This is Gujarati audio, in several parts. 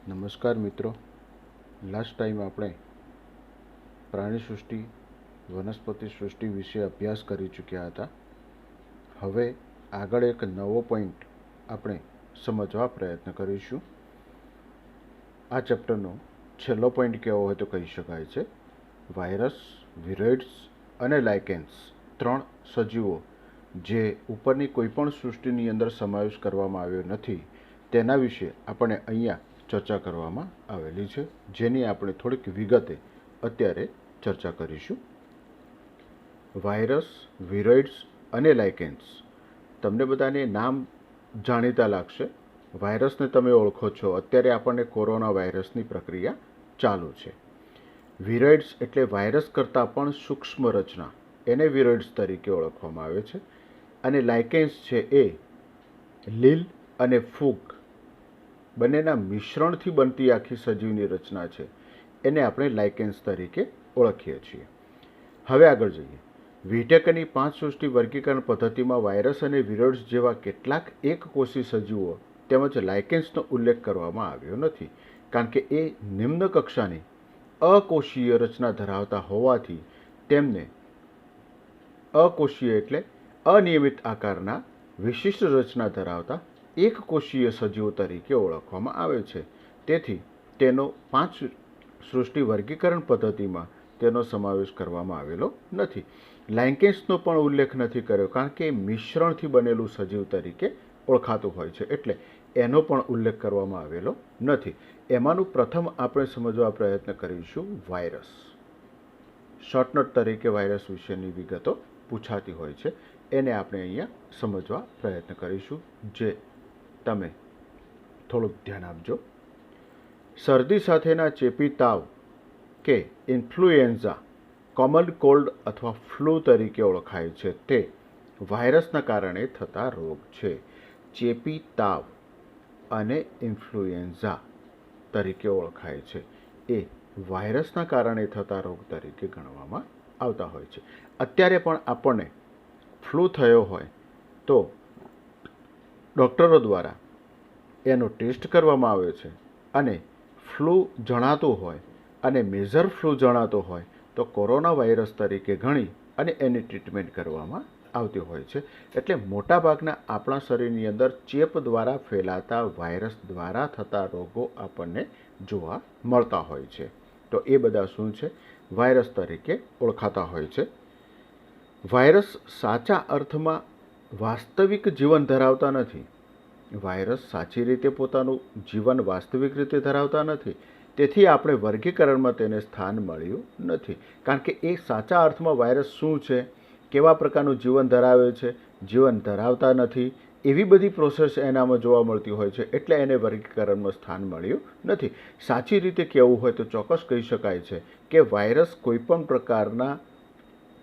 નમસ્કાર મિત્રો. લાસ્ટ ટાઈમ આપણે પ્રાણી સૃષ્ટિ, વનસ્પતિ સૃષ્ટિ વિશે અભ્યાસ કરી ચૂક્યા હતા. હવે આગળ એક નવો પોઈન્ટ આપણે સમજવા પ્રયત્ન કરીશું. આ ચેપ્ટરનો છેલ્લો પોઈન્ટ કેવો હોય તો કહી શકાય છે વાયરસ, વિરોઇડ્સ અને લાઇકેન્સ, ત્રણ સજીવો જે ઉપરની કોઈપણ સૃષ્ટિની અંદર સમાવેશ કરવામાં આવ્યો નથી તેના વિશે આપણે અહીંયા ચર્ચા કરવામાં આવેલી છે, જેની આપણે થોડીક વિગતે અત્યારે ચર્ચા કરીશું. વાયરસ, વિરોઇડ્સ અને લાઇકેન્સ, તમને બધાને નામ જાણીતા લાગશે. વાયરસને તમે ઓળખો છો, અત્યારે આપણને કોરોના વાયરસની પ્રક્રિયા ચાલુ છે. વિરોઇડ્સ એટલે વાયરસ કરતાં પણ સૂક્ષ્મ રચના, એને વિરોઇડ્સ તરીકે ઓળખવામાં આવે છે. અને લાઇકેન્સ છે એ લીલ અને ફૂગ બંનેના મિશ્રણથી બનતી આખી સજીવની રચના છે, એને આપણે લાઇકેન્સ તરીકે ઓળખીએ છીએ. હવે આગળ જઈએ. વિટેકરની 5 સૃષ્ટિ વર્ગીકરણ પદ્ધતિમાં વાયરસ અને વિરોઇડ્સ જેવા કેટલાક એકકોષી સજીવો તેમજ લાઇકેન્સનો ઉલ્લેખ કરવામાં આવ્યો નથી, કારણ કે એ નિમ્ન કક્ષાની અકોષીય રચના ધરાવતા હોવાથી તેમને અકોષીય એટલે અનિયમિત આકારના વિશિષ્ટ રચના ધરાવતા એકકોષીય સજીવો તરીકે ઓળખવામાં આવે છે. તેથી તેનો 5 સૃષ્ટિ વર્ગીકરણ પદ્ધતિમાં તેનો સમાવેશ કરવામાં આવેલો નથી. લાઇકેન્સનો પણ ઉલ્લેખ નથી કર્યો, કારણ કે મિશ્રણથી બનેલું સજીવ તરીકે ઓળખાતું હોય છે, એટલે એનો પણ ઉલ્લેખ કરવામાં આવેલો નથી. એમાંનું પ્રથમ આપણે સમજવા પ્રયત્ન કરીશું વાયરસ. શોર્ટનોટ તરીકે વાયરસ વિશેની વિગતો પૂછાતી હોય છે, એને આપણે અહીંયા સમજવા પ્રયત્ન કરીશું, જે તમે થોડુંક ધ્યાન આપજો. શરદી સાથેના ચેપી તાવ કે ઇન્ફ્લુએન્ઝા, કોમન કોલ્ડ અથવા ફ્લૂ તરીકે ઓળખાય છે, તે વાયરસના કારણે થતા રોગ છે. ચેપી તાવ અને ઇન્ફ્લુએન્ઝા તરીકે ઓળખાય છે, એ વાયરસના કારણે થતા રોગ તરીકે ગણવામાં આવતા હોય છે. અત્યારે પણ આપણને ફ્લૂ થયો હોય તો ડૉક્ટરો દ્વારા એનો ટેસ્ટ કરવામાં આવે છે, અને ફ્લૂ જણાતું હોય અને મેજર ફ્લૂ જણાતો હોય તો કોરોના વાયરસ તરીકે ગણી અને એની ટ્રીટમેન્ટ કરવામાં આવતી હોય છે. એટલે મોટાભાગના આપણા શરીરની અંદર ચેપ દ્વારા ફેલાતા વાયરસ દ્વારા થતા રોગો આપણને જોવા મળતા હોય છે. તો એ બધા શું છે? વાયરસ તરીકે ઓળખાતા હોય છે. વાયરસ સાચા અર્થમાં વાસ્તવિક જીવન ધરાવતા નથી. વાયરસ સાચી રીતે પોતાનું જીવન વાસ્તવિક રીતે ધરાવતા નથી. તેથી આપણે વર્ગીકરણમાં તેને સ્થાન મળ્યું નથી, કારણ કે એ સાચા અર્થમાં વાયરસ શું છે, કેવા પ્રકારનું જીવન ધરાવે છે, જીવન ધરાવતા નથી, એવી બધી પ્રોસેસ એનામાં જોવા મળતી હોય છે, એટલે એને વર્ગીકરણમાં સ્થાન મળ્યું નથી. સાચી રીતે કહેવું હોય તો ચોક્કસ કહી શકાય છે કે વાયરસ કોઈપણ પ્રકારના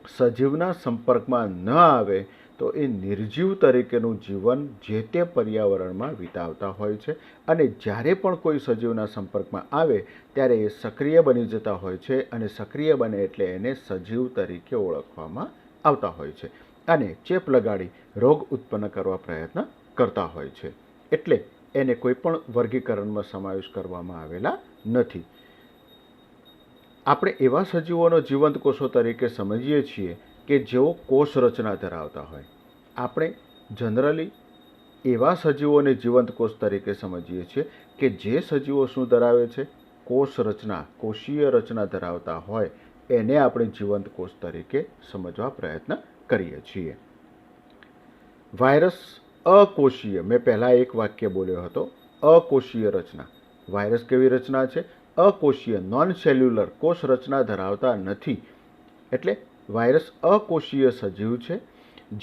સજીવના સંપર્કમાં ન આવે તો એ નિર્જીવ તરીકેનું જીવન જે તે પર્યાવરણમાં વિતાવતા હોય છે, અને જ્યારે પણ કોઈ સજીવના સંપર્કમાં આવે ત્યારે એ સક્રિય બની જતા હોય છે, અને સક્રિય બને એટલે એને સજીવ તરીકે ઓળખવામાં આવતા હોય છે, અને ચેપ લગાડી રોગ ઉત્પન્ન કરવા પ્રયત્ન કરતા હોય છે. એટલે એને કોઈ પણ વર્ગીકરણમાં સમાવેશ કરવામાં આવેલા નથી. આપણે એવા સજીવોનો જીવંત કોષો તરીકે સમજીએ છીએ કે જેઓ કોષ રચના ધરાવતા હોય. આપણે જનરલી એવા સજીવોને જીવંત કોષ તરીકે સમજીએ છીએ કે જે સજીવો શું ધરાવે છે? કોષ રચના, કોષીય રચના ધરાવતા હોય, એને આપણે જીવંત કોષ તરીકે સમજવા પ્રયત્ન કરીએ છીએ. વાયરસ અકોષીય, મેં પહેલાં એક વાક્ય બોલ્યો હતો, અકોષીય રચના. વાયરસ કેવી રચના છે? અકોષીય, નોન સેલ્યુલર, કોષ રચના ધરાવતા નથી. એટલે વાયરસ અકોષીય સજીવ છે,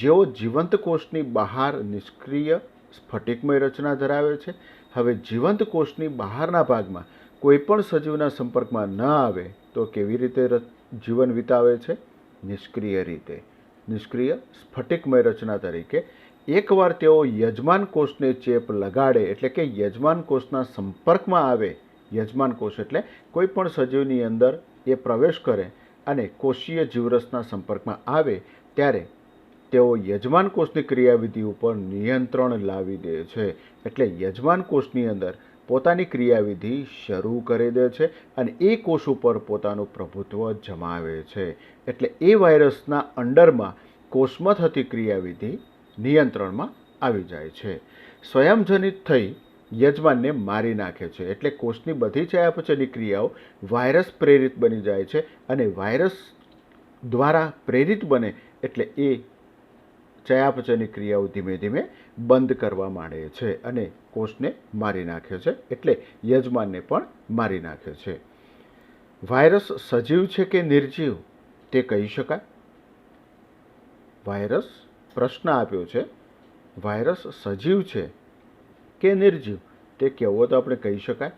જેઓ જીવંત કોષની બહાર નિષ્ક્રિય સ્ફટિકમય રચના ધરાવે છે. હવે જીવંત કોષની બહારના ભાગમાં કોઈ પણ સજીવના સંપર્કમાં ન આવે તો કેવી રીતે જીવન વિતાવે છે? નિષ્ક્રિય રીતે, નિષ્ક્રિય સ્ફટિકમય રચના તરીકે. એકવાર તેઓ યજમાન કોષને ચેપ લગાડે, એટલે કે યજમાન કોષના સંપર્કમાં આવે, યજમાન કોષ એટલે કોઈ પણ સજીવની અંદર એ પ્રવેશ કરે અને કોષીય જીવરસના સંપર્કમાં આવે ત્યારે તેઓ યજમાન કોષની ક્રિયાવિધિ ઉપર નિયંત્રણ લાવી દે છે. એટલે યજમાન કોષની અંદર પોતાની ક્રિયાવિધિ શરૂ કરી દે છે અને એ કોષ ઉપર પોતાનું પ્રભુત્વ જમાવે છે. એટલે એ વાયરસના અંડરમાં કોષમાં થતી ક્રિયાવિધિ નિયંત્રણમાં આવી જાય છે. સ્વયંજનિત થઈ યજમાનને મારી નાખે છે. એટલે કોષની બધી ચયાપચયની ક્રિયાઓ વાયરસ પ્રેરિત બની જાય છે અને વાયરસ દ્વારા પ્રેરિત બને એટલે એ ચયાપચયની ક્રિયાઓ ધીમે ધીમે બંધ કરવા માંડે છે અને કોષને મારી નાખે છે. એટલે યજમાનને પણ મારી નાખે છે. વાયરસ સજીવ છે કે નિર્જીવ તે કહી શકાય? વાયરસ પ્રશ્ન આપ્યો છે, વાયરસ સજીવ છે કે નિર્જીવ તે કહેવો તો આપણે કહી શકાય?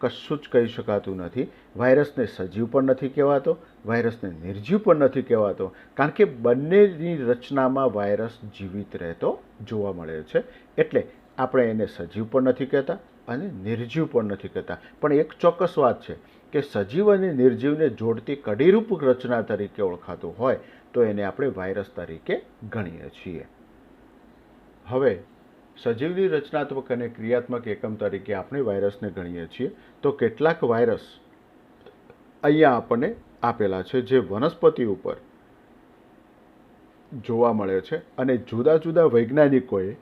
કશું જ કહી શકાતું નથી. વાયરસને સજીવ પણ નથી કહેવાતો, વાયરસને નિર્જીવ પણ નથી કહેવાતો, કારણ કે બંનેની રચનામાં વાયરસ જીવિત રહેતો જોવા મળે છે. એટલે આપણે એને સજીવ પણ નથી કહેતા અને નિર્જીવ પણ નથી કહેતા. પણ એક ચોક્કસ વાત છે કે સજીવ અને નિર્જીવને જોડતી કડીરૂપ રચના તરીકે ઓળખાતું હોય તો એને આપણે વાયરસ તરીકે ગણીએ છીએ. હવે સજીવની રચનાત્મક અને ક્રિયાત્મક એકમ તરીકે આપણે વાયરસને ગણીએ છીએ. તો કેટલાક વાયરસ અહીંયા આપણને આપેલા છે જે વનસ્પતિ ઉપર જોવા મળે છે અને જુદા જુદા વૈજ્ઞાનિકોએ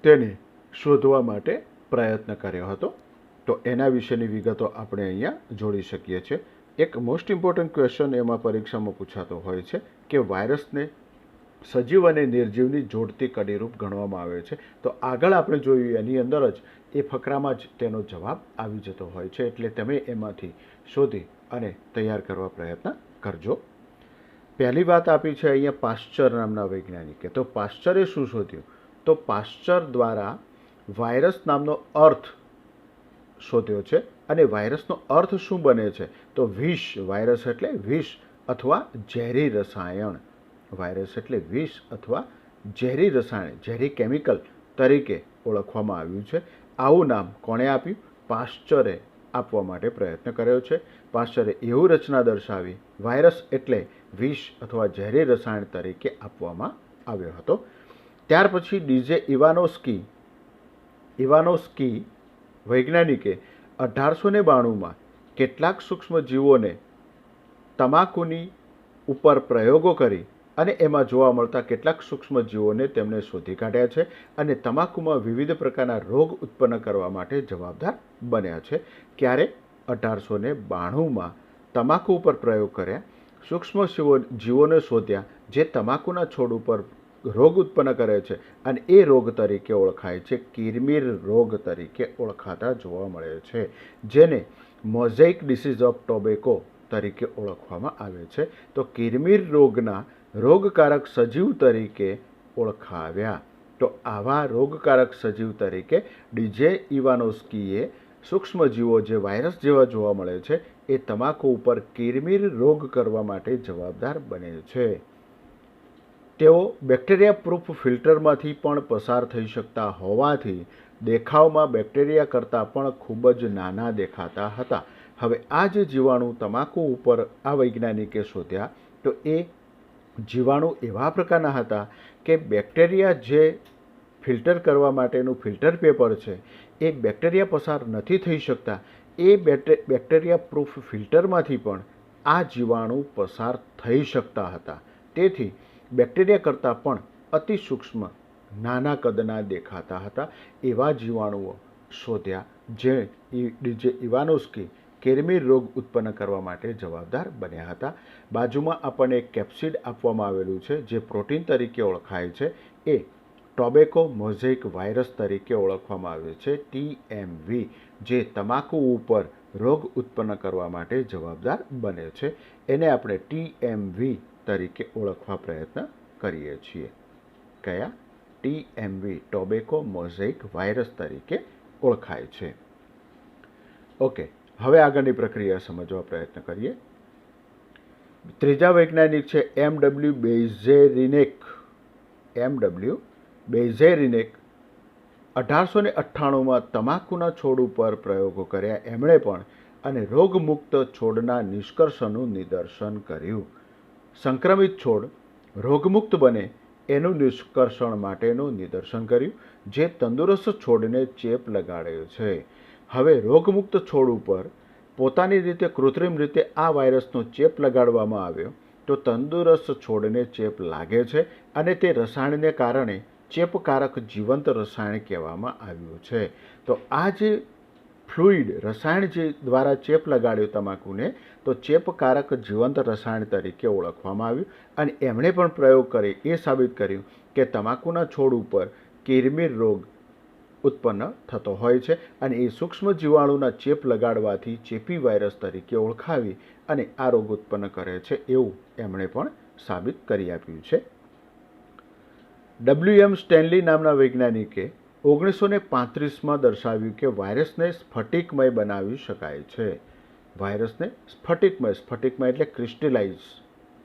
તેને શોધવા માટે પ્રયત્ન કર્યો હતો. તો એના વિશેની વિગતો આપણે અહીંયા જોડી શકીએ છીએ. એક મોસ્ટ ઇમ્પોર્ટન્ટ ક્વેશ્ચન એમાં પરીક્ષામાં પૂછાતો હોય છે કે વાયરસને સજીવ અને નિર્જીવની જોડતી કડીરૂપ ગણવામાં આવે છે. તો આગળ આપણે જોયું એની અંદર જ એ ફકરામાં જ તેનો જવાબ આવી જતો હોય છે. એટલે તમે એમાંથી શોધી અને તૈયાર કરવા પ્રયત્ન કરજો. પહેલી વાત આપી છે અહીંયા પાશ્ચર નામના વૈજ્ઞાનિકે. તો પાશ્ચરે શું શોધ્યું? તો પાશ્ચર દ્વારા વાયરસ નામનો અર્થ શોધ્યો છે અને વાયરસનો અર્થ શું બને છે? તો વિષ. વાયરસ એટલે વિષ અથવા ઝેરી રસાયણ. વાયરસ એટલે વિષ અથવા ઝેરી રસાયણ, ઝેરી કેમિકલ તરીકે ઓળખવામાં આવ્યું છે. આવું નામ કોણે આપ્યું? પાશ્ચરે આપવા માટે પ્રયત્ન કર્યો છે. પાશ્ચરે એવું રચના દર્શાવી વાયરસ એટલે વિષ અથવા ઝેરી રસાયણ તરીકે આપવામાં આવ્યો હતો. ત્યાર પછી ડીજે ઇવાનોસ્કી વૈજ્ઞાનિકે 1892માં કેટલાક સૂક્ષ્મ જીવોને તમાકુની ઉપર પ્રયોગો કરી અને એમાં જોવા મળતા કેટલાક સૂક્ષ્મ જીવોને તેમણે શોધી કાઢ્યા છે અને તમાકુમાં વિવિધ પ્રકારના રોગ ઉત્પન્ન કરવા માટે જવાબદાર બન્યા છે. ક્યારે? 1892માં તમાકુ ઉપર પ્રયોગ કર્યા, સૂક્ષ્મ જીવોને શોધ્યા જે તમાકુના છોડ ઉપર રોગ ઉત્પન્ન કરે છે અને એ રોગ તરીકે ઓળખાય છે કિરમીર રોગ તરીકે ઓળખાતા જોવા મળે છે, જેને મોઝેઇક ડિસીઝ ઓફ ટોબેકો તરીકે ઓળખવામાં આવે છે. તો કિરમીર રોગના રોગકારક સજીવ તરીકે ઓળખાવ્યા. તો આવા રોગકારક સજીવ તરીકે ડીજે ઇવાનોસ્કીએ સૂક્ષ્મજીવો જે વાયરસ જેવા જોવા મળે છે એ તમાકુ ઉપર કિરમીર રોગ કરવા માટે જવાબદાર બને છે. તેઓ બેક્ટેરિયા પ્રૂફ ફિલ્ટરમાંથી પણ પસાર થઈ શકતા હોવાથી દેખાવમાં બેક્ટેરિયા કરતાં પણ ખૂબ જ નાના દેખાતા હતા. હવે આ જે જીવાણુ તમાકુ ઉપર આ વૈજ્ઞાનિકે શોધ્યા તો એ જીવાણુ એવા પ્રકારના હતા કે બેક્ટેરિયા જે ફિલ્ટર કરવા માટેનું ફિલ્ટર પેપર છે એ બેક્ટેરિયા પસાર નથી થઈ શકતા. એ બેક્ટેરિયા પ્રૂફ ફિલ્ટરમાંથી પણ આ જીવાણુ પસાર થઈ શકતા હતા. તેથી બેક્ટેરિયા કરતાં પણ અતિ સૂક્ષ્મ નાના કદના દેખાતા હતા. એવા જીવાણુઓ શોધ્યા જે ડીજે ઇવાનોસ્કી કિરમીર રોગ ઉત્પન્ન કરવા માટે જવાબદાર બન્યા હતા. બાજુમાં આપણને એક કેપ્સિડ આપવામાં આવેલું છે જે પ્રોટીન તરીકે ઓળખાય છે. એ ટોબેકો મોઝેઇક વાયરસ તરીકે ઓળખવામાં આવે છે, TMV, જે તમાકુ ઉપર રોગ ઉત્પન્ન કરવા માટે જવાબદાર બને છે. એને આપણે TMV તરીકે ઓળખવા પ્રયત્ન કરીએ છીએ. કયા? TMV, ટોબેકો મોઝેઇક વાયરસ તરીકે ઓળખાય છે. ઓકે, હવે આગળની પ્રક્રિયા સમજવા પ્રયત્ન કરીએ. ત્રીજા વૈજ્ઞાનિક છે MW બેઇઝેરિનેક. MW બેઇઝેરિનેક 1898માં તમાકુના છોડ ઉપર પ્રયોગો કર્યા એમણે પણ અને રોગમુક્ત છોડના નિષ્કર્ષનું નિદર્શન કર્યું. સંક્રમિત છોડ રોગમુક્ત બને એનું નિષ્કર્ષણ માટેનું નિદર્શન કર્યું, જે તંદુરસ્ત છોડને ચેપ લગાડ્યો છે. હવે રોગમુક્ત છોડ ઉપર પોતાની રીતે કૃત્રિમ રીતે આ વાયરસનો ચેપ લગાડવામાં આવ્યો તો તંદુરસ્ત છોડને ચેપ લાગે છે અને તે રસાયણને કારણે ચેપકારક જીવંત રસાયણ કહેવામાં આવ્યું છે. તો આ જે ફ્લુઇડ રસાયણ જે દ્વારા ચેપ લગાડ્યો તમાકુને તો ચેપકારક જીવંત રસાયણ તરીકે ઓળખવામાં આવ્યું અને એમણે પણ પ્રયોગ કરી એ સાબિત કર્યું કે તમાકુના છોડ ઉપર કિરમીર રોગ ઉત્પન્ન થતો હોય છે અને એ સૂક્ષ્મ જીવાણુના ચેપ લગાડવાથી ચેપી વાયરસ તરીકે ઓળખાવી અને આ રોગ ઉત્પન્ન કરે છે એવું એમણે પણ સાબિત કરી આપ્યું છે. WM સ્ટેનલી નામના વૈજ્ઞાનિકે 1935માં દર્શાવ્યું કે વાયરસને સ્ફટિકમય બનાવી શકાય છે. વાયરસને સ્ફટિકમય એટલે ક્રિસ્ટલાઇઝ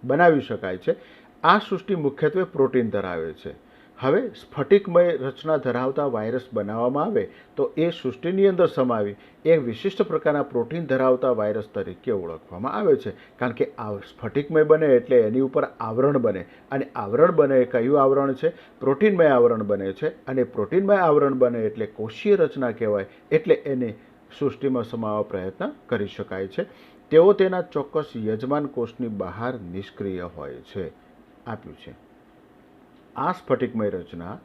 બનાવી શકાય છે. આ સૃષ્ટિ મુખ્યત્વે પ્રોટીન ધરાવે છે. હવે સ્ફટિકમય રચના ધરાવતા વાયરસ બનાવવામાં આવે તો એ સૃષ્ટિની અંદર સમાવી એક વિશિષ્ટ પ્રકારના પ્રોટીન ધરાવતા વાયરસ તરીકે ઓળખવામાં આવે છે. કારણ કે આ સ્ફટિકમય બને એટલે એની ઉપર આવરણ બને અને આવરણ બને એ કયું આવરણ છે? પ્રોટીનમય આવરણ બને છે અને પ્રોટીનમય આવરણ બને એટલે કોષીય રચના કહેવાય. એટલે એને સૃષ્ટિમાં સમાવવા પ્રયત્ન કરી શકાય છે. તેઓ તેના ચોક્કસ યજમાન કોષની બહાર નિષ્ક્રિય હોય છે. આપ્યું છે આ સ્ફટિકમય રચના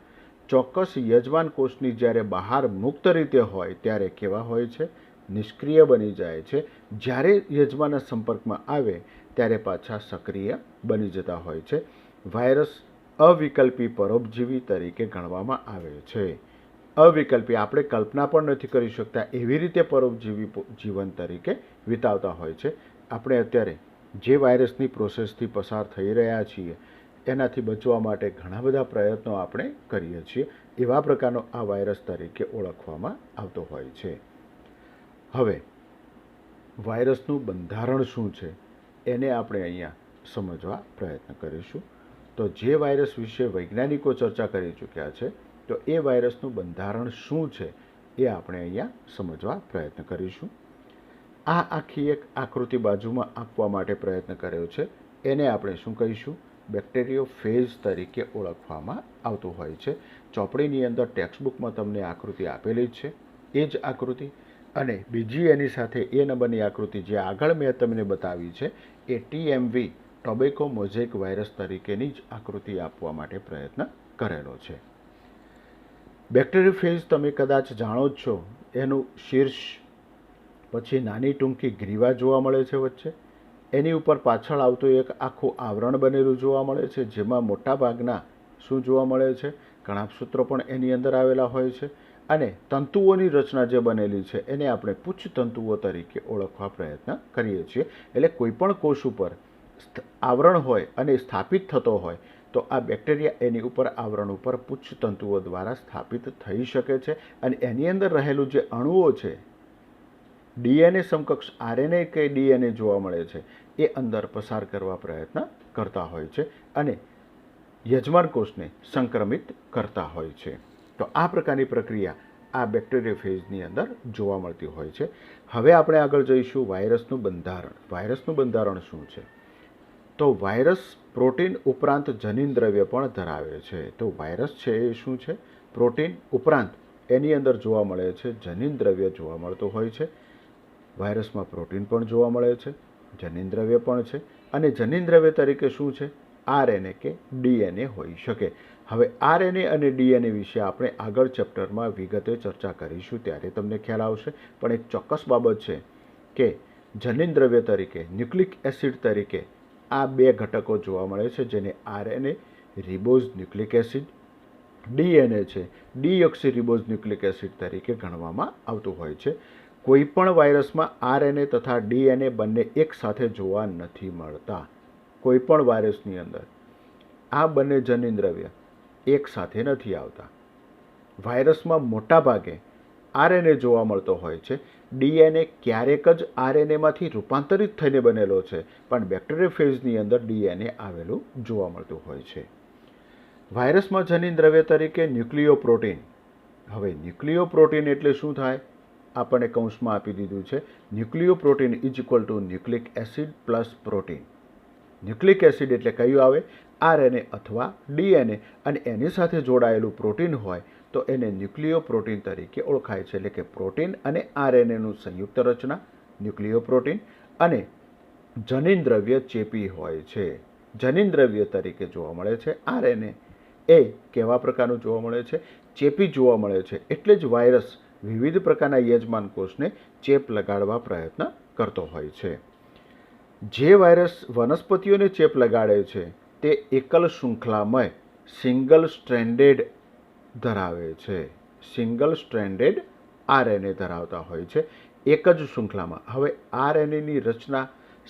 ચોક્કસ યજમાન કોષની જ્યારે બહાર મુક્ત રીતે હોય ત્યારે કેવા હોય છે? નિષ્ક્રિય બની જાય છે. જ્યારે યજમાનના સંપર્કમાં આવે ત્યારે પાછા સક્રિય બની જતા હોય છે. વાયરસ અવિકલ્પી પરોપજીવી તરીકે ગણવામાં આવે છે. અવિકલ્પી આપણે કલ્પના પણ નથી કરી શકતા એવી રીતે પરોપજીવી જીવન તરીકે વિતાવતા હોય છે. આપણે અત્યારે જે વાયરસની પ્રોસેસથી પસાર થઈ રહ્યા છીએ એનાથી બચવા માટે ઘણા બધા પ્રયત્નો આપણે કરીએ છીએ. એવા પ્રકારનો આ વાયરસ તરીકે ઓળખવામાં આવતો હોય છે. હવે વાયરસનું બંધારણ શું છે એને આપણે અહીંયા સમજવા પ્રયત્ન કરીશું. તો જે વાયરસ વિશે વૈજ્ઞાનિકો ચર્ચા કરી ચૂક્યા છે તો એ વાયરસનું બંધારણ શું છે એ આપણે અહીંયા સમજવા પ્રયત્ન કરીશું. આ આખી એક આકૃતિ બાજુમાં આપવા માટે પ્રયત્ન કર્યો છે. એને આપણે શું કહીશું? બેક્ટેરિયોફેજ તરીકે ઓળખવામાં આવતું હોય છે. ચોપડીની અંદર ટેક્સ્ટબુકમાં તમને આકૃતિ આપેલી જ છે એ જ આકૃતિ અને બીજી એની સાથે એ નંબરની આકૃતિ જે આગળ મેં તમને બતાવી છે એ TMV ટોબેકો મોઝેક વાયરસ તરીકેની જ આકૃતિ આપવા માટે પ્રયત્ન કરેલો છે. બેક્ટેરિયોફેજ તમે કદાચ જાણો જ છો. એનું શીર્ષ પછી નાની ટૂંકી ગ્રીવા જોવા મળે છે વચ્ચે. એની ઉપર પાછળ આવતું એક આખું આવરણ બનેલું જોવા મળે છે જેમાં મોટાભાગના શું જોવા મળે છે? કણાભસૂત્રો પણ એની અંદર આવેલા હોય છે અને તંતુઓની રચના જે બનેલી છે એને આપણે પુચ્છ તંતુઓ તરીકે ઓળખવા પ્રયત્ન કરીએ છીએ. એટલે કોઈ પણ કોષ ઉપર આવરણ હોય અને સ્થાપિત થતો હોય તો આ બેક્ટેરિયા એની ઉપર આવરણ ઉપર પુચ્છ તંતુઓ દ્વારા સ્થાપિત થઈ શકે છે અને એની અંદર રહેલું જે અણુઓ છે DNA સમકક્ષ RNA કે DNA જોવા મળે છે એ અંદર પસાર કરવા પ્રયત્ન કરતા હોય છે અને યજમાન કોષને સંક્રમિત કરતા હોય છે. તો આ પ્રકારની પ્રક્રિયા આ બેક્ટેરિયોફેજની અંદર જોવા મળતી હોય છે. હવે આપણે આગળ જઈશું વાયરસનું બંધારણ. વાયરસનું બંધારણ શું છે? તો વાયરસ પ્રોટીન ઉપરાંત જનીન દ્રવ્ય પણ ધરાવે છે. તો વાયરસ છે એ શું છે? પ્રોટીન ઉપરાંત એની અંદર જોવા મળે છે જનીન દ્રવ્ય જોવા મળતું હોય છે. વાયરસમાં પ્રોટીન પણ જોવા મળે છે, જનીન દ્રવ્ય પણ છે અને જનીન દ્રવ્ય તરીકે શું છે? RNA કે DNA હોઈ શકે. હવે RNA અને DNA વિશે આપણે આગળ ચેપ્ટરમાં વિગતે ચર્ચા કરીશું ત્યારે તમને ખ્યાલ આવશે. પણ એક ચોક્કસ બાબત છે કે જનીન દ્રવ્ય તરીકે ન્યુક્લિક એસિડ તરીકે આ બે ઘટકો જોવા મળે છે જેને RNA ribose nucleic acid, DNA છે ડીઓક્સી રિબોઝ ન્યુક્લિક એસિડ તરીકે ગણવામાં આવતું હોય છે. કોઈ પણ વાયરસમાં RNA તથા DNA બંને એક સાથે જોવા નથી મળતા. કોઈ પણ વાયરસની અંદર આ બંને જનીન દ્રવ્ય એક સાથે નથી આવતા. વાયરસમાં મોટા ભાગે RNA જોવા મળતો હોય છે. DNA ક્યારેક જ RNAમાંથી રૂપાંતરિત થઈને બનેલો છે પણ બેક્ટેરિયોફેજની અંદર DNA આવેલું જોવા મળતું હોય છે. વાયરસમાં જનીન દ્રવ્ય તરીકે ન્યુક્લિયોપ્રોટીન. હવે ન્યુક્લિયોપ્રોટીન એટલે શું થાય? આપણને કૌંસમાં આપી દીધું છે nucleoprotein is equal to nucleic acid plus protein. Nucleic acid એટલે કયું આવે? આરએનએ અથવા ડીએનએ અને એની સાથે જોડાયેલું પ્રોટીન હોય તો એને ન્યુક્લિયોપ્રોટીન તરીકે ઓળખાય છે. એટલે કે પ્રોટીન અને આરએનએનું સંયુક્ત રચના ન્યુક્લિયોપ્રોટીન અને જનીનદ્રવ્ય ચેપી હોય છે. જનીનદ્રવ્ય તરીકે જોવા મળે છે. આરએનએ એ કેવા પ્રકારનું જોવા મળે છે? ચેપી જોવા મળે છે. એટલે જ વાયરસ વિવિધ પ્રકારના યજમાન કોષને ચેપ લગાડવા પ્રયત્ન કરતો હોય છે. જે વાયરસ વનસ્પતિઓને ચેપ લગાડે છે તે એકલ શૃંખલામય સિંગલ સ્ટ્રેન્ડેડ ધરાવે છે. સિંગલ સ્ટ્રેન્ડેડ આરએનએ ધરાવતા હોય છે એક જ શૃંખલામાં. હવે આરએનએની રચના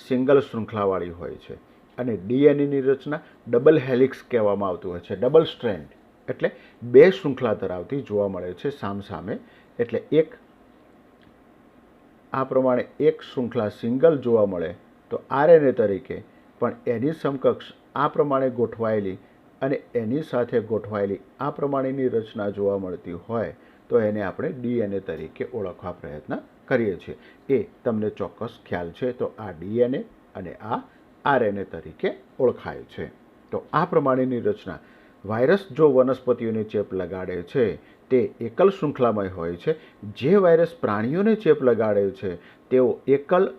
સિંગલ શૃંખલાવાળી હોય છે અને ડીએનએની રચના ડબલ હેલિક્સ કહેવામાં આવતું હોય છે. ડબલ સ્ટ્રેન્ડ એટલે બે શૃંખલા ધરાવતી જોવા મળે છે સામસામે. એટલે આ પ્રમાણે એક શૃંખલા સિંગલ જોવા મળે તો આરએનએ તરીકે, પણ એની સમકક્ષ આ પ્રમાણે ગોઠવાયેલી અને એની સાથે ગોઠવાયેલી આ પ્રમાણેની રચના જોવા મળતી હોય તો એને આપણે ડીએનએ તરીકે ઓળખવા પ્રયત્ન કરીએ છીએ. એ તમને ચોક્કસ ખ્યાલ છે. તો આ ડીએનએ અને આ આરએનએ તરીકે ઓળખાય છે. તો આ પ્રમાણેની રચના વાયરસ જો વનસ્પતિઓને ચેપ લગાડે છે તે એકલ શૃંખલામય હોય છે. જે વાયરસ પ્રાણીઓને ચેપ લગાડે છે તેઓ એકલ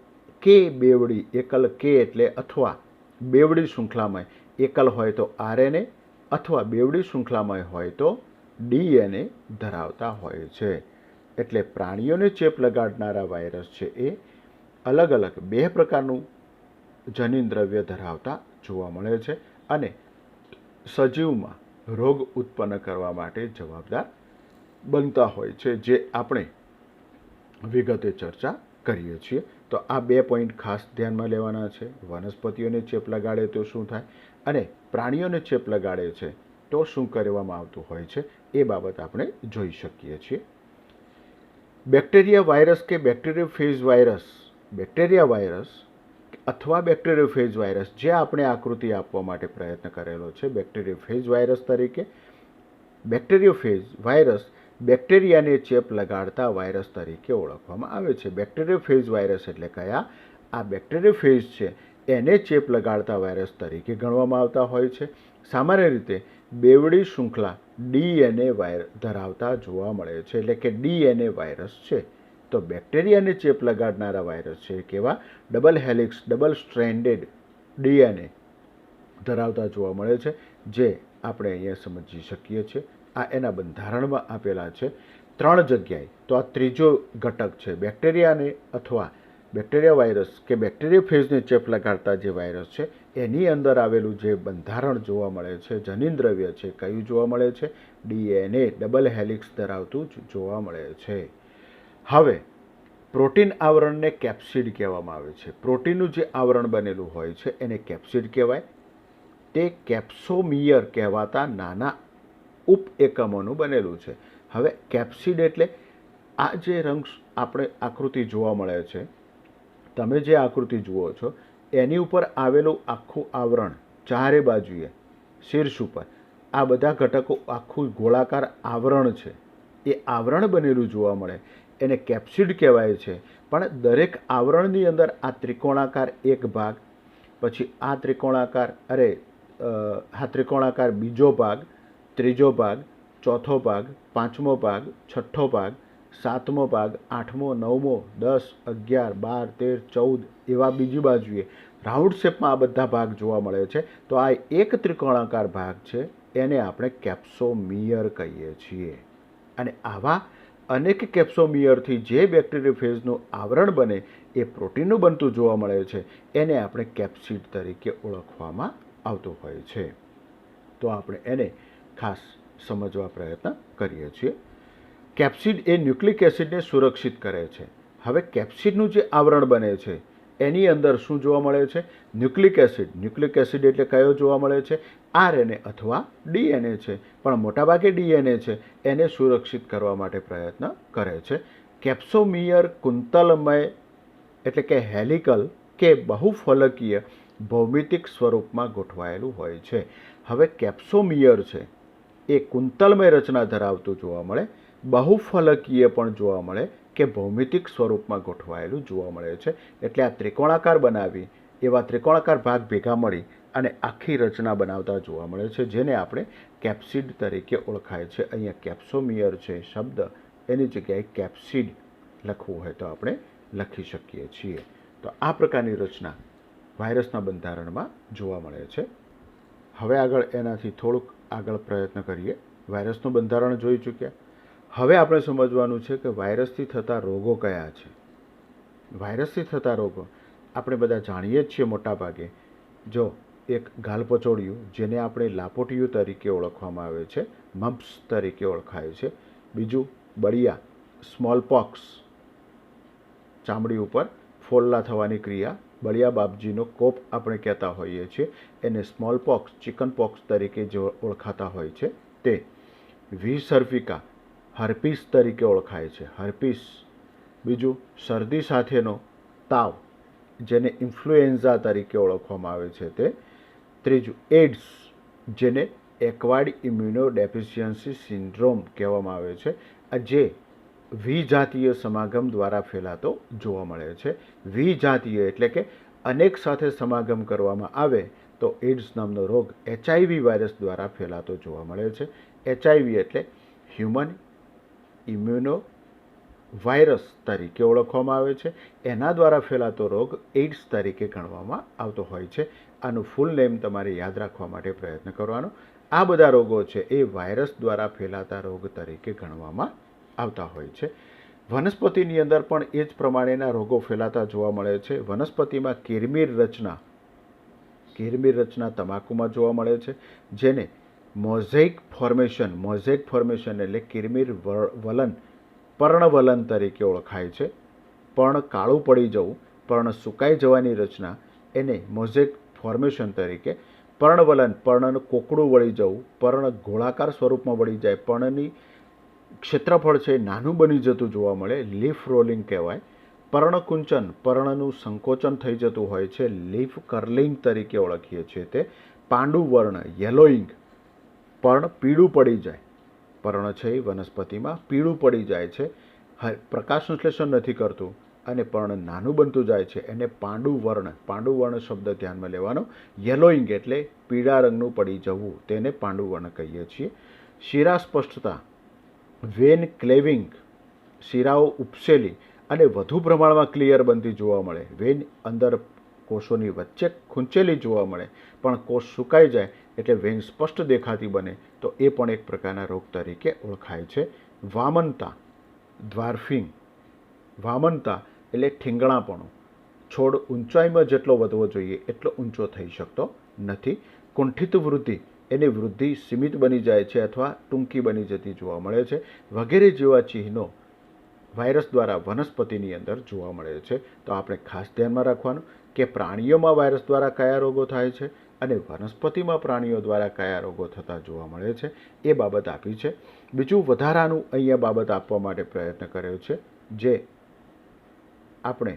કે બેવડી, એકલ કે એટલે અથવા બેવડી શૃંખલામય, એકલ હોય તો આરએનએ અથવા બેવડી શૃંખલામય હોય તો ડીએનએ ધરાવતા હોય છે. એટલે પ્રાણીઓને ચેપ લગાડનારા વાયરસ છે એ અલગ અલગ બે પ્રકારનું જનીનદ્રવ્ય ધરાવતા જોવા મળે છે અને સજીવમાં રોગ ઉત્પન્ન કરવા માટે જવાબદાર બનતા હોય છે, જે આપણે વિગતે ચર્ચા કરીએ છીએ. તો આ 2 પોઈન્ટ ખાસ ધ્યાનમાં લેવાના છે. વનસ્પતિઓને ચેપ લગાડે તો શું થાય અને પ્રાણીઓને ચેપ લગાડે છે તો શું કરવામાં આવતું હોય છે એ બાબત આપણે જોઈ શકીએ છીએ. બેક્ટેરિયા વાયરસ કે બેક્ટેરિયોફેજ વાયરસ, બેક્ટેરિયા વાયરસ અથવા બેક્ટેરિયોફેજ વાયરસ જે આપણે આકૃતિ આપવા માટે પ્રયત્ન કરેલો છે બેક્ટેરિયોફેજ વાયરસ તરીકે. બેક્ટેરિયોફેજ વાયરસ બેક્ટેરિયાને ચેપ લગાડતા વાયરસ તરીકે ઓળખવામાં આવે છે. બેક્ટેરિયોફેજ વાયરસ એટલે કયા? આ બેક્ટેરિયોફેજ છે એને ચેપ લગાડતા વાયરસ તરીકે ગણવામાં આવતા હોય છે. સામાન્ય રીતે બેવડી શૃંખલા ડીએનએ ધરાવતા જોવા મળે છે. એટલે કે ડીએનએ વાયરસ છે. તો બેક્ટેરિયાને ચેપ લગાડનારા વાયરસ છે કેવા? Double helix, double stranded DNA ધરાવતા જોવા મળે છે, જે આપણે અહીંયા સમજી શકીએ છીએ. આ એના બંધારણમાં આપેલા છે 3 જગ્યાએ. તો આ ત્રીજો ઘટક છે. બેક્ટેરિયાને અથવા બેક્ટેરિયા વાયરસ કે બેક્ટેરિયોફેજને ચેપ લગાડતા જે વાયરસ છે એની અંદર આવેલું જે બંધારણ જોવા મળે છે, જનીનદ્રવ્ય છે, કયું જોવા મળે છે? ડીએનએ ડબલ હેલિક્સ ધરાવતું જોવા મળે છે. હવે પ્રોટીન આવરણને કેપ્સિડ કહેવામાં આવે છે. પ્રોટીનનું જે આવરણ બનેલું હોય છે એને કેપ્સિડ કહેવાય. તે કેપ્સોમિયર કહેવાતા નાના ઉપ એકમોનું બનેલું છે. હવે કેપ્સિડ એટલે આ જે રંગ આપણે આકૃતિ જોવા મળે છે, તમે જે આકૃતિ જુઓ છો એની ઉપર આવેલું આખું આવરણ ચારે બાજુએ શીર્ષ ઉપર આ બધા ઘટકો આખું ગોળાકાર આવરણ છે. એ આવરણ બનેલું જોવા મળે એને કેપ્સિડ કહેવાય છે. પણ દરેક આવરણની અંદર આ ત્રિકોણાકાર એક ભાગ, પછી આ ત્રિકોણાકાર બીજો ભાગ, ત્રીજો ભાગ, ચોથો ભાગ, પાંચમો ભાગ, છઠ્ઠો ભાગ, સાતમો ભાગ, આઠમો, નવમો, 10, 11, 12, 13, 14 એવા બીજી બાજુએ રાઉન્ડ શેપમાં આ બધા ભાગ જોવા મળે છે. તો આ એક ત્રિકોણાકાર ભાગ છે એને આપણે કેપ્સોમિયર કહીએ છીએ. અને આવા અનેક કેપ્સોમિયરથી જે બેક્ટેરિયોફેજનું આવરણ બને એ પ્રોટીનનું બનતું જોવા મળે છે એને આપણે કેપ્સિડ તરીકે ઓળખવામાં આવતું હોય છે. તો આપણે એને ખાસ સમજવા પ્રયત્ન કરીએ છીએ. કેપ્સિડ એ ન્યુક્લિક એસિડને સુરક્ષિત કરે છે. હવે કેપ્સિડનું જે આવરણ બને છે એની અંદર શું જોવા મળે છે? Nucleic acid. ન્યુક્લિક એસિડ એટલે કયો જોવા મળે છે? આરએનએ અથવા ડીએનએ છે. પણ મોટાભાગે ડીએનએ છે એને સુરક્ષિત કરવા માટે પ્રયત્ન કરે છે. કેપ્સોમિયર કુંતલમય એટલે કે હેલિકલ કે બહુફલકીય ભૌમિતિક સ્વરૂપમાં ગોઠવાયેલું હોય છે. હવે કેપ્સોમિયર છે એ કુંતલમય રચના ધરાવતું જોવા મળે, બહુફલકીય પણ જોવા મળે કે ભૌમિતિક સ્વરૂપમાં ગોઠવાયેલું જોવા મળે છે. એટલે આ ત્રિકોણાકાર બનાવી એવા ત્રિકોણાકાર ભાગ ભેગા મળી અને આખી રચના બનાવતા જોવા મળે છે, જેને આપણે કેપ્સિડ તરીકે ઓળખાય છે. અહીંયા કેપ્સોમિયર છે શબ્દ, એની જગ્યાએ કેપ્સિડ લખવું હોય તો આપણે લખી શકીએ છીએ. તો આ પ્રકારની રચના વાયરસના બંધારણમાં જોવા મળે છે. હવે આગળ એનાથી થોડુંક આગળ પ્રયત્ન કરીએ. વાયરસનું બંધારણ જોઈ ચૂક્યા. હવે આપણે સમજવાનું છે કે વાયરસથી થતા રોગો કયા છે. વાયરસથી થતા રોગો આપણે બધા જાણીએ જ છીએ મોટા ભાગે. જો એક ગાલપચોડિયું, જેને આપણે લાપોટિયું તરીકે ઓળખવામાં આવે છે, મમ્પ્સ તરીકે ઓળખાય છે. બીજું બળિયા, સ્મોલપોક્સ, ચામડી ઉપર ફોલ્લા થવાની ક્રિયા, બળિયા બાપજીનો કોપ આપણે કહેતા હોઈએ છીએ, એને સ્મોલપોક્સ, ચિકનપોક્સ તરીકે જે ઓળખાતા હોય છે તે. વિસર્પિકા હર્પીસ તરીકે ઓળખાય છે, હર્પીસ. બીજું શરદી સાથેનો તાવ, જેને ઇન્ફ્લુએન્ઝા તરીકે ઓળખવામાં આવે છે તે. ત્રીજું એડ્સ, જેને એક્વાયર્ડ ઇમ્યુનોડેફિશિયન્સી સિન્ડ્રોમ કહેવામાં આવે છે, જે વિજાતીય સમાગમ દ્વારા ફેલાતો જોવા મળે છે. વિજાતીય એટલે કે અનેક સાથે સમાગમ કરવામાં આવે તો એડ્સ નામનો રોગ HIV વાયરસ દ્વારા ફેલાતો જોવા મળે છે. HIV એટલે હ્યુમન ઇમ્યુનો વાયરસ તરીકે ઓળખવામાં આવે છે. એના દ્વારા ફેલાતો રોગ એઇડ્સ તરીકે ગણવામાં આવતો હોય છે. આનું ફૂલ નેમ તમારે યાદ રાખવા માટે પ્રયત્ન કરવાનો. આ બધા રોગો છે એ વાયરસ દ્વારા ફેલાતા રોગ તરીકે ગણવામાં આવતા હોય છે. વનસ્પતિની અંદર પણ એ જ પ્રમાણેના રોગો ફેલાતા જોવા મળે છે. વનસ્પતિમાં કિરમિર રચના તમાકુમાં જોવા મળે છે, જેને મોઝેઇક ફોર્મેશન એટલે કિરમિર વલન, પર્ણવલન તરીકે ઓળખાય છે. પર્ણ કાળું પડી જવું, પર્ણ સુકાઈ જવાની રચના, એને મોઝેઇક ફોર્મેશન તરીકે. પર્ણવલન, પર્ણનું કોકડું વળી જવું, પર્ણ ગોળાકાર સ્વરૂપમાં વળી જાય, પર્ણની ક્ષેત્રફળ છે નાનું બની જતું જોવા મળે, લીફ રોલિંગ કહેવાય. પર્ણકુંચન, પર્ણનું સંકોચન થઈ જતું હોય છે, લીફ કર્લિંગ તરીકે ઓળખીએ છીએ તે. પાંડુવર્ણ, યલોઇંગ, પર્ણ પીળું પડી જાય, પર્ણ છે એ વનસ્પતિમાં પીળું પડી જાય છે, પ્રકાશ સંશ્લેષણ નથી કરતું અને પર્ણ નાનું બનતું જાય છે, એને પાંડુવર્ણ શબ્દ ધ્યાનમાં લેવાનો. યલોઇંગ એટલે પીળા રંગનું પડી જવું, તેને પાંડુવર્ણ કહીએ છીએ. શિરા સ્પષ્ટતા, વેન ક્લેવિંગ, શિરાઓ ઉપસેલી અને વધુ પ્રમાણમાં ક્લિયર બનતી જોવા મળે. વેન અંદર કોષોની વચ્ચે ખૂંચેલી જોવા મળે, પણ કોષ સુકાઈ જાય એટલે વેન સ્પષ્ટ દેખાતી બને, તો એ પણ એક પ્રકારના રોગ તરીકે ઓળખાય છે. વામનતા, દ્વાર્ફિંગ, વામનતા એટલે ઠીંગણાપણું, છોડ ઊંચાઈમાં જેટલો વધવો જોઈએ એટલો ઊંચો થઈ શકતો નથી. કુંઠિત વૃદ્ધિ, એની વૃદ્ધિ સીમિત બની જાય છે અથવા ટૂંકી બની જતી જોવા મળે છે, વગેરે જેવા ચિહ્નો વાયરસ દ્વારા વનસ્પતિની અંદર જોવા મળે છે. તો આપણે ખાસ ધ્યાનમાં રાખવાનું કે પ્રાણીઓમાં વાયરસ દ્વારા કયા રોગો થાય છે અને વનસ્પતિમાં પ્રાણીઓ દ્વારા કયા રોગો થતા જોવા મળે છે, એ બાબત આપી છે. બીજું વધારાનું અહીંયા બાબત આપવા માટે પ્રયત્ન કર્યો છે, જે આપણે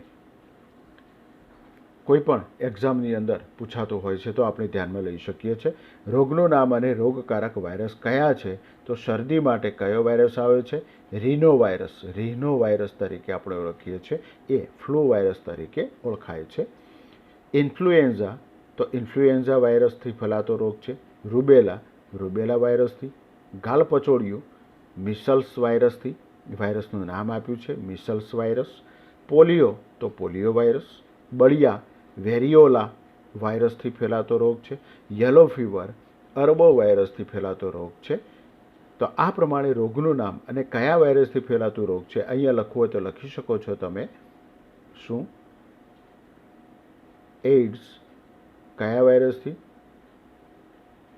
કોઈ પણ એક્ઝામની અંદર પૂછાતું હોય છે તો આપણે ધ્યાનમાં લઈ શકીએ છીએ. રોગનું નામ અને રોગકારક વાયરસ કયા છે, તો શરદી માટે કયો વાયરસ આવે છે? રીનો વાયરસ તરીકે આપણે ઓળખીએ છીએ, એ ફ્લૂ વાયરસ તરીકે ઓળખાય છે. ઇન્ફ્લુએન્ઝા, તો ઇન્ફ્લુએન્ઝા વાયરસથી ફેલાતો રોગ છે. રૂબેલા વાયરસથી. ગાલપચોડિયું, મિસલ્સ વાયરસથી, વાયરસનું નામ આપ્યું છે મિસલ્સ વાયરસ. પોલિયો, તો પોલિયો વાયરસ. બળિયા, વેરિયોલા વાયરસથી ફેલાતો રોગ છે. યલો ફીવર, અરબો વાયરસથી ફેલાતો રોગ છે. તો આ પ્રમાણે રોગનું નામ અને કયા વાયરસથી ફેલાતું રોગ છે અહીંયા લખવું હોય તો લખી શકો છો તમે. શું? એઇડ્સ કયા વાયરસથી?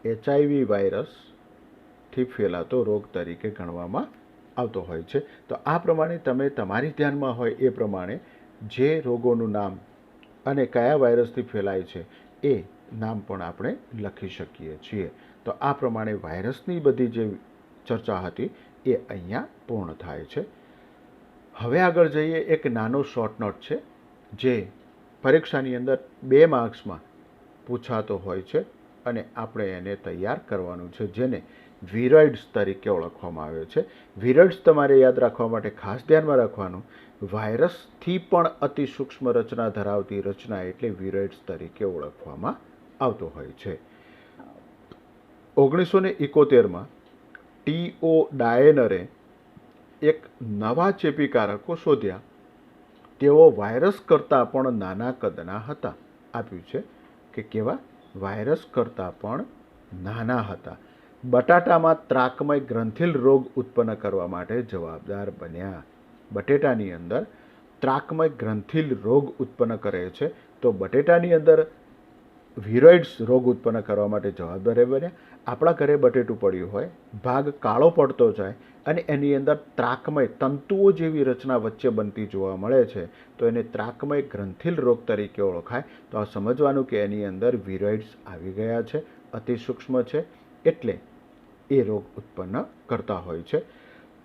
HIV વાયરસથી ફેલાતો રોગ તરીકે ગણવામાં આવતો હોય છે. તો આ પ્રમાણે તમે તમારી ધ્યાનમાં હોય એ પ્રમાણે જે રોગોનું નામ અને કયા વાયરસથી ફેલાય છે એ નામ પણ આપણે લખી શકીએ છીએ. તો આ પ્રમાણે વાયરસની બધી જે ચર્ચા હતી એ અહીંયા પૂર્ણ થાય છે. હવે આગળ જઈએ. એક નાનો શોર્ટ નોટ છે જે પરીક્ષાની અંદર 2 માર્ક્સમાં પૂછાતો હોય છે અને આપણે એને તૈયાર કરવાનું છે, જેને વિરોઇડ્સ તરીકે ઓળખવામાં આવે છે. વિરોઇડ્સ તમારે યાદ રાખવા માટે ખાસ ધ્યાનમાં રાખવાનું, વાયરસથી પણ અતિ સૂક્ષ્મ રચના ધરાવતી રચના એટલે વિરોઇડ્સ તરીકે ઓળખવામાં આવતો હોય છે. 1971 ટી.ઓ. ડાયનરે એક નવા ચેપી કારકો શોધ્યા. તેઓ વાયરસ કરતાં પણ નાના કદના હતા. આપ્યું છે કે કેવા? વાયરસ કરતાં પણ નાના હતા. બટાટામાં ત્રાકમય ગ્રંથિલ રોગ ઉત્પન્ન કરવા માટે જવાબદાર બન્યા. બટેટાની અંદર ત્રાકમય ગ્રંથિલ રોગ ઉત્પન્ન કરે છે, તો બટેટાની અંદર વિરોઇડ્સ રોગ ઉત્પન્ન કરવા માટે જવાબદાર બન્યા. આપણા ઘરે બટેટું પડ્યું હોય, ભાગ કાળો પડતો જાય અને એની અંદર ત્રાકમય તંતુઓ જેવી રચના વચ્ચે બનતી જોવા મળે છે, તો એને ત્રાકમય ગ્રંથિલ રોગ તરીકે ઓળખાય. તો આ સમજવાનું કે એની અંદર વિરોઇડ્સ આવી ગયા છે, અતિ સૂક્ષ્મ છે, એટલે એ રોગ ઉત્પન્ન કરતા હોય છે.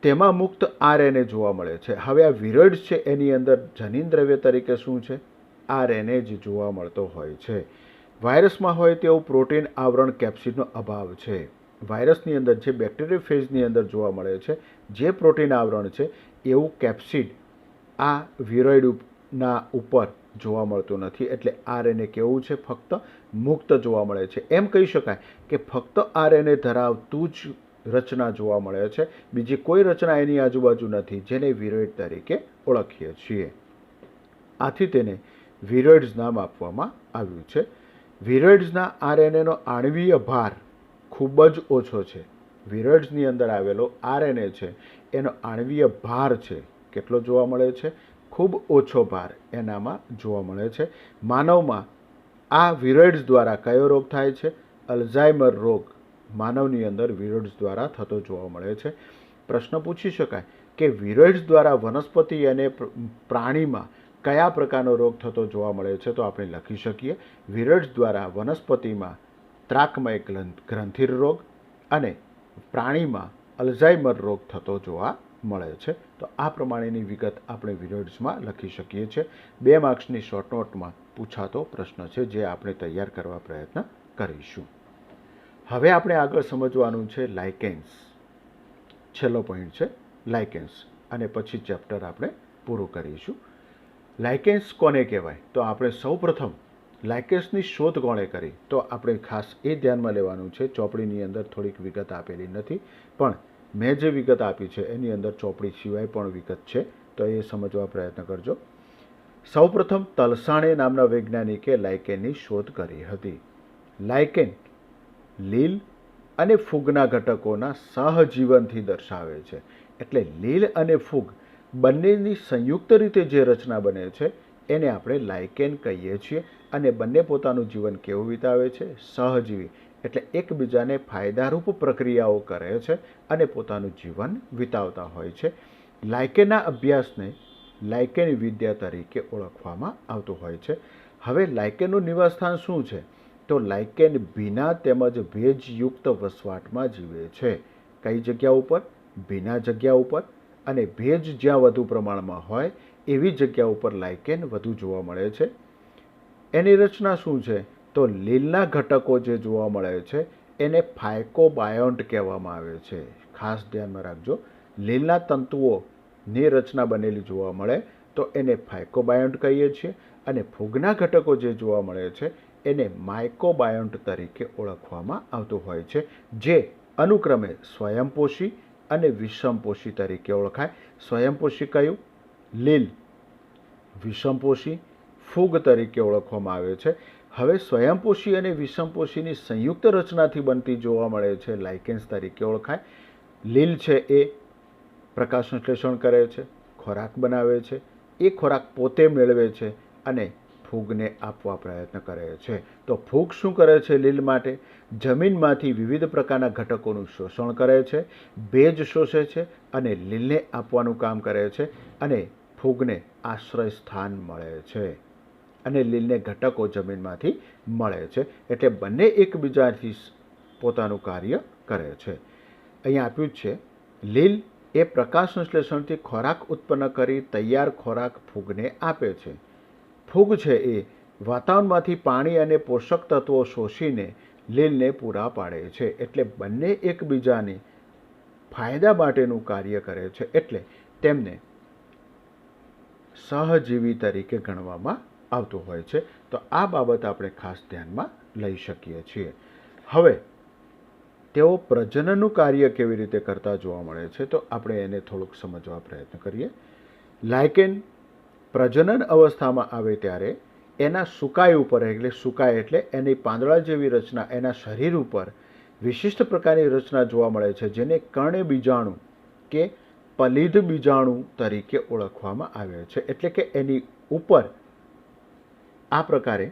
તેમાં મુક્ત આરએનએ જોવા મળે છે. હવે આ વિરોઇડ્સ છે એની અંદર જનીન દ્રવ્ય તરીકે શું છે? આરએનએ જ જોવા મળતો હોય છે. વાયરસમાં હોય તેવું પ્રોટીન આવરણ કેપ્સિડનો અભાવ છે. વાયરસની અંદર જે બેક્ટેરિયોફેજની અંદર જોવા મળે છે જે પ્રોટીન આવરણ છે એવું કેપ્સિડ આ વિરોઇડના ઉપર જોવા મળતું નથી. એટલે આરએનએ કેવું છે? ફક્ત મુક્ત જોવા મળે છે. એમ કહી શકાય કે ફક્ત આરએનએ ધરાવતું જ રચના જોવા મળે છે, બીજી કોઈ રચના એની આજુબાજુ નથી, જેને વિરોઇડ તરીકે ઓળખીએ છીએ. આથી તેને વિરોઇડ્સ નામ આપવામાં આવ્યું છે. વિરોઇડ્સના આરએનએનો આણ્વીય ભાર ખૂબ જ ઓછો છે. વિરોઇડ્સની અંદર આવેલો આરએનએ છે એનો આણ્વીય ભાર છે કેટલો જોવા મળે છે? ખૂબ ઓછો ભાર એનામાં જોવા મળે છે. માનવમાં આ વિરોઇડ્સ દ્વારા કયો રોગ થાય છે? અલ્ઝાઇમર રોગ માનવની અંદર વિરોઇડ્સ દ્વારા થતો જોવા મળે છે. પ્રશ્ન પૂછી શકાય કે વિરોઇડ્સ દ્વારા વનસ્પતિ અને પ્રાણીમાં કયા પ્રકારનો રોગ થતો જોવા મળે છે? તો આપણે લખી શકીએ વિરોઇડ્સ દ્વારા વનસ્પતિમાં ત્રાકમય ગ્રંથિર રોગ અને પ્રાણીમાં અલ્ઝાઇમર રોગ થતો જોવા મળે છે. તો આ પ્રમાણેની વિગત આપણે વિરોઇડ્સમાં લખી શકીએ છીએ. 2 માર્ક્સની શોર્ટ નોટમાં પૂછાતો પ્રશ્ન છે જે આપણે તૈયાર કરવા પ્રયત્ન કરીશું. હવે આપણે આગળ સમજવાનું છે લાઇકેન્સ. છેલ્લો પોઈન્ટ છે લાઇકેન્સ, અને પછી ચેપ્ટર આપણે પૂરું કરીશું. લાઇકેન્સ કોને કહેવાય? તો આપણે સૌપ્રથમ લાઇકેન્સની શોધ કોણે કરી? તો આપણે ખાસ એ ધ્યાનમાં લેવાનું છે. ચોપડીની અંદર થોડીક વિગત આપેલી નથી, પણ મેં જે વિગત આપી છે એની અંદર ચોપડી સિવાય પણ વિગત છે, તો એ સમજવા પ્રયત્ન કરજો. સૌપ્રથમ તલસાણે નામના વૈજ્ઞાનિકે લાઇકેનની શોધ કરી હતી. લાઇકેન લીલ અને ફૂગના ઘટકોના સહજીવનથી દર્શાવે છે. એટલે લીલ અને ફૂગ બંનેની સંયુક્ત રીતે જે રચના બને છે એને આપણે લાઇકેન કહીએ છીએ. અને બંને પોતાનું જીવન કેવું વિતાવે છે? સહજીવી. એટલે એકબીજાને ફાયદારૂપ પ્રક્રિયાઓ કરે છે અને પોતાનું જીવન વિતાવતા હોય છે. લાઇકેનના અભ્યાસને લાઇકેન વિદ્યા તરીકે ઓળખવામાં આવતું હોય છે. હવે લાઇકેનનું નિવાસસ્થાન શું છે? તો લાઇકેન ભીના તેમજ ભેજયુક્ત વસવાટમાં જીવે છે. કઈ જગ્યા ઉપર? ભીના જગ્યા ઉપર. અને ભેજ જ્યાં વધુ પ્રમાણમાં હોય એવી જગ્યા ઉપર લાઇકેન વધુ જોવા મળે છે. એની રચના શું છે? તો લીલના ઘટકો જે જોવા મળે છે એને ફાયકોબાયોન્ટ કહેવામાં આવે છે. ખાસ ધ્યાનમાં રાખજો, લીલના તંતુઓની રચના બનેલી જોવા મળે તો એને ફાયકોબાયોન્ટ કહીએ છીએ, અને ફૂગના ઘટકો જે જોવા મળે છે એને માઇકોબાયોન્ટ તરીકે ઓળખવામાં આવતું હોય છે, જે અનુક્રમે સ્વયંપોષી અને વિષમપોષી તરીકે ઓળખાય. સ્વયંપોષી કયું? લીલ. વિષમપોષી ફૂગ તરીકે ઓળખવામાં આવે છે. હવે સ્વયંપોષી અને વિષમપોષીની સંયુક્ત રચનાથી બનતી જોવા મળે છે લાઇકેન્સ તરીકે ઓળખાય. લીલ છે એ પ્રકાશ સંશ્લેષણ કરે છે, ખોરાક બનાવે છે, એ ખોરાક પોતે મેળવે છે અને ફૂગને આપવા પ્રયત્ન કરે છે. તો ફૂગ શું કરે છે? લીલ માટે જમીનમાંથી વિવિધ પ્રકારના ઘટકોનું શોષણ કરે છે, ભેજ શોષે છે અને લીલને આપવાનું કામ કરે છે, અને ફૂગને આશ્રય સ્થાન મળે છે અને લીલને ઘટકો જમીનમાંથી મળે છે. એટલે બંને એકબીજાથી પોતાનું કાર્ય કરે છે. અહીંયા આપ્યું જ છે લીલ એ પ્રકાશ સંશ્લેષણથી ખોરાક ઉત્પન્ન કરી તૈયાર ખોરાક ફૂગને આપે છે. ફૂગ છે એ વાતાવરણમાંથી પાણી અને પોષક તત્વો શોષીને લીલને પૂરા પાડે છે. એટલે બંને એકબીજાની ફાયદા માટેનું કાર્ય કરે છે. એટલે તેમને સહજીવી તરીકે ગણવામાં આવતું હોય છે. તો આ બાબત આપણે ખાસ ધ્યાનમાં લઈ શકીએ છીએ. હવે તેઓ પ્રજનનનું કાર્ય કેવી રીતે કરતા જોવા મળે છે, તો આપણે એને થોડુંક સમજવા પ્રયત્ન કરીએ. લાયકેન પ્રજનન અવસ્થામાં આવે ત્યારે એના સુકાય ઉપર, એટલે સુકાય એટલે એની પાંદડા જેવી રચના, એના શરીર ઉપર વિશિષ્ટ પ્રકારની રચના જોવા મળે છે, જેને કર્ણ બીજાણુ કે પલિદ બીજાણુ તરીકે ઓળખવામાં આવે છે. એટલે કે એની ઉપર આ પ્રકારે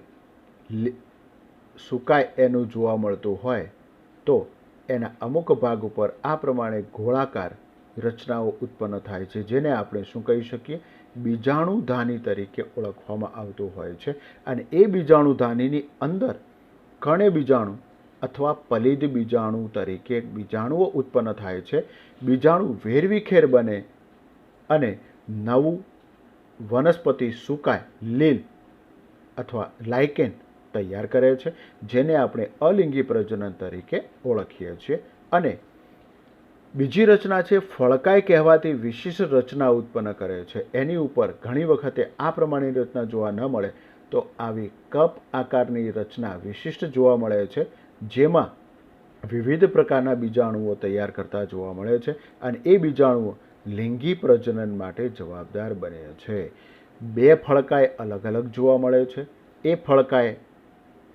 સુકાય એનું જોવા મળતું હોય તો એના અમુક ભાગ ઉપર આ પ્રમાણે ગોળાકાર રચનાઓ ઉત્પન્ન થાય છે, જેને આપણે શું કહી શકીએ, બીજાણુધાની તરીકે ઓળખવામાં આવતું હોય છે. અને એ બીજાણુધાનીની અંદર કર્ણ બીજાણુ અથવા પલિદ બીજાણુ તરીકે બીજાણુઓ ઉત્પન્ન થાય છે. બીજાણુ વેરવિખેર બને અને નવું વનસ્પતિ સુકાય, લીલ અથવા લાયકેન તૈયાર કરે છે, જેને આપણે અલિંગી પ્રજનન તરીકે ઓળખીએ છીએ. અને બીજી રચના છે ફળકાય કહેવાતી વિશિષ્ટ રચના ઉત્પન્ન કરે છે. એની ઉપર ઘણી વખતે આ પ્રમાણેની રચના જોવા ન મળે તો આવી કપ આકારની રચના વિશિષ્ટ જોવા મળે છે, જેમાં વિવિધ પ્રકારના બીજાણુઓ તૈયાર કરતા જોવા મળે છે. અને એ બીજાણુઓ લિંગી પ્રજનન માટે જવાબદાર બને છે. બે ફળકાય અલગ અલગ જોવા મળે છે. એ ફળકાય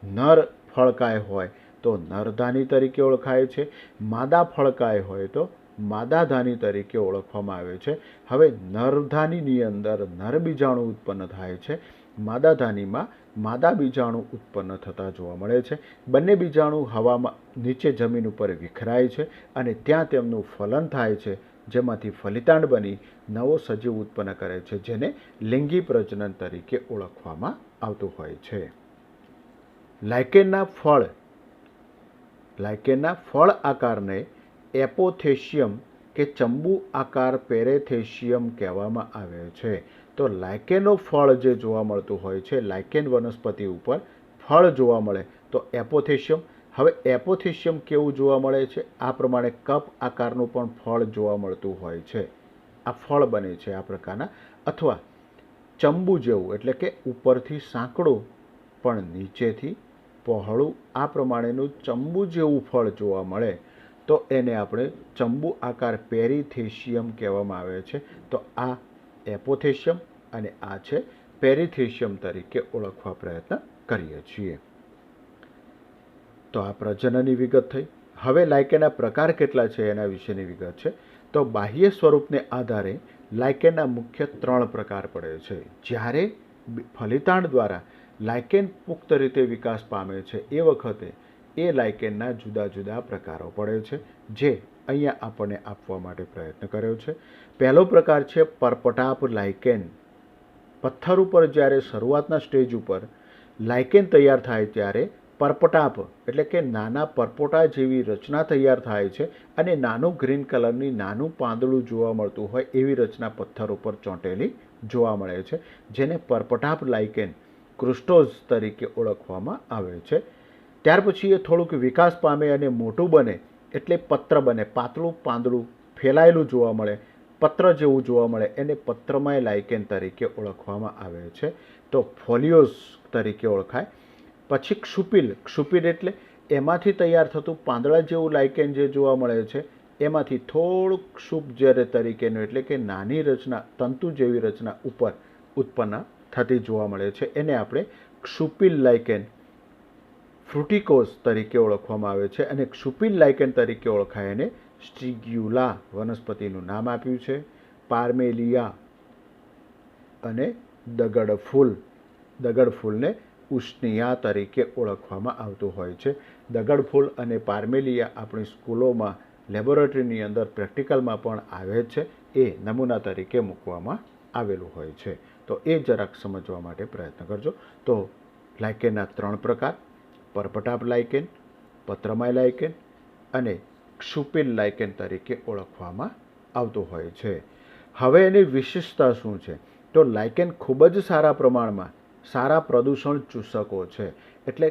નર ફળકાય હોય તો નરધાની તરીકે ઓળખાય છે. માદા ફળકાય હોય તો માદાધાની તરીકે ઓળખવામાં આવે છે. હવે નરધાનીની અંદર નર બીજાણુ ઉત્પન્ન થાય છે. માદાધાનીમાં માદા બીજાણુ ઉત્પન્ન થતા જોવા મળે છે. બંને બીજાણુ હવામાં નીચે જમીન ઉપર વિખરાય છે અને ત્યાં તેમનું ફલન થાય છે, જેમાંથી ફલિતાંડ બની નવો સજીવ ઉત્પન્ન કરે છે, જેને લિંગી પ્રજનન તરીકે ઓળખવામાં આવતું હોય છે. લાયકેનના ફળ આકારને એપોથેશિયમ કે ચંબુ આકાર પેરેથેશિયમ કહેવામાં આવે છે. તો લાયકેનનો ફળ જે જોવા મળતું હોય છે, લાયકેન વનસ્પતિ ઉપર ફળ જોવા મળે તો એપોથેશિયમ. હવે એપોથેશિયમ કેવું જોવા મળે છે, આ પ્રમાણે કપ આકારનું પણ ફળ જોવા મળતું હોય છે. આ ફળ બને છે આ પ્રકારના. અથવા ચંબુ જેવું, એટલે કે ઉપરથી સાંકડું પણ નીચેથી પહોળું, આ પ્રમાણેનું ચંબુ જેવું ફળ જોવા મળે તો એને આપણે ચંબુ આકાર પેરીથેશિયમ કહેવામાં આવે છે. તો આ એપોથેશિયમ અને આ છે પેરીથેશિયમ તરીકે ઓળખવા પ્રયત્ન કરીએ છીએ. તો આ પ્રજનનની વિગત થઈ. હવે લાયકેનના પ્રકાર કેટલા છે એના વિશેની વિગત છે. તો બાહ્ય સ્વરૂપને આધારે લાયકેનના મુખ્ય 3 પ્રકાર પડે છે. જ્યારે ફલિતાંડ દ્વારા લાયકેન પુખ્ત રીતે વિકાસ પામે છે એ વખતે એ લાયકેનના જુદા જુદા પ્રકારો પડે છે, જે અહીંયા આપણને આપવા માટે પ્રયત્ન કર્યો છે. પહેલો પ્રકાર છે પરપટાપ લાયકેન. પથ્થર ઉપર જ્યારે શરૂઆતના સ્ટેજ ઉપર લાયકેન તૈયાર થાય ત્યારે પરપટાપ એટલે કે નાના પરપોટા જેવી રચના તૈયાર થાય છે અને નાનું ગ્રીન કલરની નાનું પાંદડું જોવા મળતું હોય એવી રચના પથ્થર ઉપર ચોંટેલી જોવા મળે છે, જેને પરપટાપ લાયકેન ક્રુસ્ટોઝ તરીકે ઓળખવામાં આવે છે. ત્યાર પછી એ થોડુંક વિકાસ પામે અને મોટું બને એટલે પત્ર બને, પાતળું પાંદડું ફેલાયેલું જોવા મળે, પત્ર જેવું જોવા મળે, એને પત્રમય લાયકેન તરીકે ઓળખવામાં આવે છે. તો ફોલિયોઝ તરીકે ઓળખાય. પછી ક્ષુપિલ એટલે એમાંથી તૈયાર થતું પાંદડા જેવું લાયકેન જે જોવા મળે છે, એમાંથી થોડુંક ક્ષુપ જ્યારે તરીકેનું, એટલે કે નાની રચના, તંતુ જેવી રચના ઉપર ઉત્પન્ન થતી જોવા મળે છે, એને આપણે ક્ષુપિલ લાયકેન ફ્રુટિકોઝ તરીકે ઓળખવામાં આવે છે. અને ક્ષુપિલ લાયકેન તરીકે ઓળખાય એને સ્ટ્રિગ્યુલા વનસ્પતિનું નામ આપ્યું છે. પાર્મેલિયા અને દગડફૂલને ઉષ્ણિયા તરીકે ઓળખવામાં આવતું હોય છે. દગડફૂલ અને પાર્મેલિયા આપણી સ્કૂલોમાં લેબોરેટરીની અંદર પ્રેક્ટિકલમાં પણ આવે છે, એ નમૂના તરીકે મૂકવામાં આવેલું હોય છે. તો એ જરાક સમજવા માટે પ્રયત્ન કરજો. તો લાયકેનના 3 પ્રકાર: પરપટાપ લાયકેન, પત્રમય લાયકેન અને ક્ષુપિલ લાયકેન તરીકે ઓળખવામાં આવતું હોય છે. હવે એની વિશેષતા શું છે? તો લાયકેન ખૂબ જ સારા પ્રમાણમાં સારા પ્રદૂષણ ચૂસકો છે. એટલે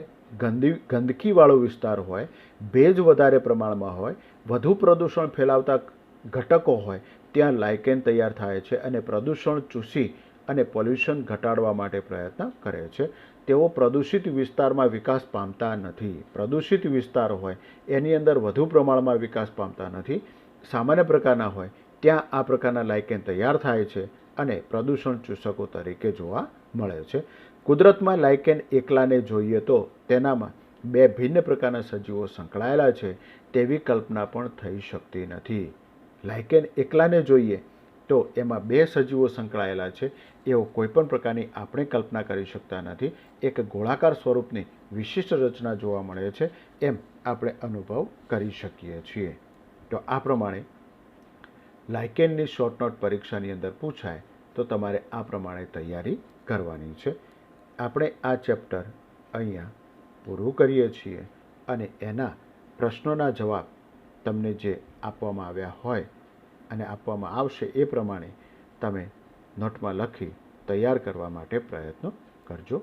ગંદકીવાળો વિસ્તાર હોય, ભેજ વધારે પ્રમાણમાં હોય, વધુ પ્રદૂષણ ફેલાવતા ઘટકો હોય, ત્યાં લાયકેન તૈયાર થાય છે અને પ્રદૂષણ ચૂસી અને પોલ્યુશન ઘટાડવા માટે પ્રયત્ન કરે છે. તેઓ પ્રદૂષિત વિસ્તારમાં વિકાસ પામતા નથી. પ્રદૂષિત વિસ્તાર હોય એની અંદર વધુ પ્રમાણમાં વિકાસ પામતા નથી. સામાન્ય પ્રકારના હોય ત્યાં આ પ્રકારના લાઇકેન તૈયાર થાય છે અને પ્રદૂષણ ચૂસકો તરીકે જોવા મળે છે. કુદરતમાં લાઇકેન એકલાને જોઈએ તો તેનામાં બે ભિન્ન પ્રકારના સજીવો સંકળાયેલા છે તેવી કલ્પના પણ થઈ શકતી નથી. લાઇકેન એકલાને જોઈએ તો એમાં બે સજીવો સંકળાયેલા છે એવો કોઈપણ પ્રકારની આપણે કલ્પના કરી શકતા નથી. એક ગોળાકાર સ્વરૂપની વિશિષ્ટ રચના જોવા મળે છે એમ આપણે અનુભવ કરી શકીએ છીએ. તો આ પ્રમાણે લાઇકેનની શોર્ટ નોટ પરીક્ષાની અંદર પૂછાય તો તમારે આ પ્રમાણે તૈયારી કરવાની છે. આપણે આ ચેપ્ટર અહીંયા પૂરું કરીએ છીએ અને એના પ્રશ્નોના જવાબ તમને જે આપવામાં આવ્યા હોય અને આપવામાં આવશે એ પ્રમાણે તમે નોટમાં લખી તૈયાર કરવા માટે પ્રયત્નો કરજો.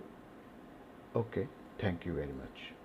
Okay, thank you very much.